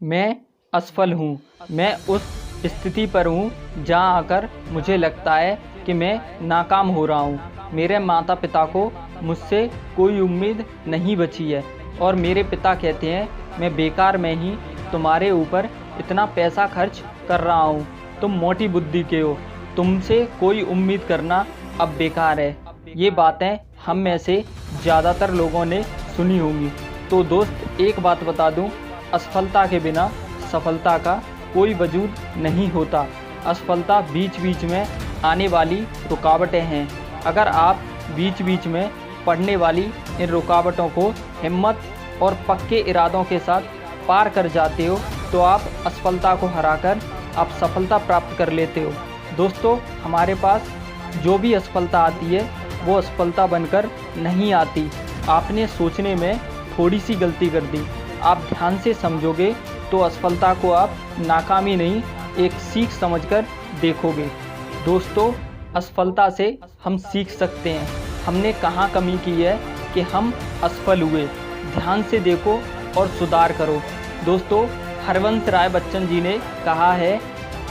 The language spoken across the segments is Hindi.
मैं असफल हूँ। मैं उस स्थिति पर हूँ जहाँ आकर मुझे लगता है कि मैं नाकाम हो रहा हूँ। मेरे माता पिता को मुझसे कोई उम्मीद नहीं बची है और मेरे पिता कहते हैं मैं बेकार में ही तुम्हारे ऊपर इतना पैसा खर्च कर रहा हूँ। तुम मोटी बुद्धि के हो, तुमसे कोई उम्मीद करना अब बेकार है। ये बातें हम में से ज़्यादातर लोगों ने सुनी होंगी। तो दोस्त एक बात बता दूँ, असफलता के बिना सफलता का कोई वजूद नहीं होता। असफलता बीच बीच में आने वाली रुकावटें हैं। अगर आप बीच बीच में पड़ने वाली इन रुकावटों को हिम्मत और पक्के इरादों के साथ पार कर जाते हो तो आप असफलता को हराकर आप सफलता प्राप्त कर लेते हो। दोस्तों, हमारे पास जो भी असफलता आती है वो असफलता बनकर नहीं आती। आपने सोचने में थोड़ी सी गलती कर दी। आप ध्यान से समझोगे तो असफलता को आप नाकामी नहीं, एक सीख समझकर देखोगे। दोस्तों, असफलता से हम सीख सकते हैं हमने कहाँ कमी की है कि हम असफल हुए। ध्यान से देखो और सुधार करो। दोस्तों, हरवंश राय बच्चन जी ने कहा है,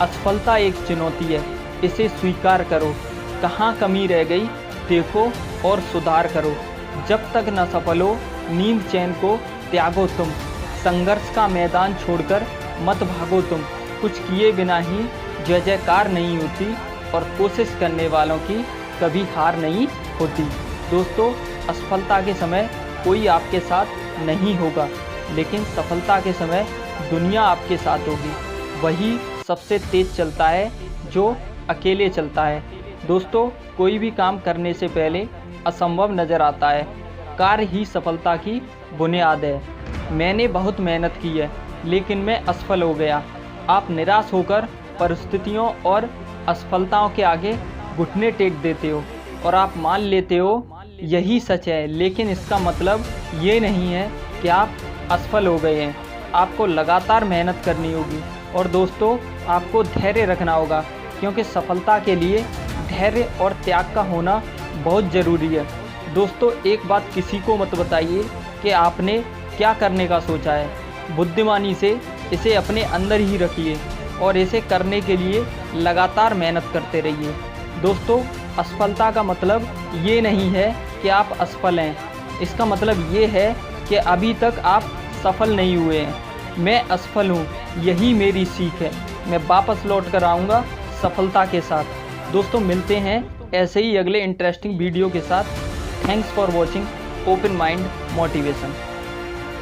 असफलता एक चुनौती है, इसे स्वीकार करो। कहाँ कमी रह गई देखो और सुधार करो। जब तक न सफल हो नींद चैन को त्यागो तुम। संघर्ष का मैदान छोड़कर मत भागो तुम। कुछ किए बिना ही जय जयकार नहीं होती और कोशिश करने वालों की कभी हार नहीं होती। दोस्तों, असफलता के समय कोई आपके साथ नहीं होगा, लेकिन सफलता के समय दुनिया आपके साथ होगी। वही सबसे तेज चलता है जो अकेले चलता है। दोस्तों, कोई भी काम करने से पहले असंभव नज़र आता है। कार्य ही सफलता की बुनियाद है। मैंने बहुत मेहनत की है लेकिन मैं असफल हो गया। आप निराश होकर परिस्थितियों और असफलताओं के आगे घुटने टेक देते हो और आप मान लेते हो यही सच है, लेकिन इसका मतलब ये नहीं है कि आप असफल हो गए हैं। आपको लगातार मेहनत करनी होगी और दोस्तों, आपको धैर्य रखना होगा, क्योंकि सफलता के लिए धैर्य और त्याग का होना बहुत ज़रूरी है। दोस्तों, एक बात किसी को मत बताइए कि आपने क्या करने का सोचा है। बुद्धिमानी से इसे अपने अंदर ही रखिए और इसे करने के लिए लगातार मेहनत करते रहिए। दोस्तों, असफलता का मतलब ये नहीं है कि आप असफल हैं। इसका मतलब ये है कि अभी तक आप सफल नहीं हुए हैं। मैं असफल हूँ, यही मेरी सीख है। मैं वापस लौट कर आऊँगा सफलता के साथ। दोस्तों, मिलते हैं ऐसे ही अगले इंटरेस्टिंग वीडियो के साथ। Thanks for watching open mind motivation.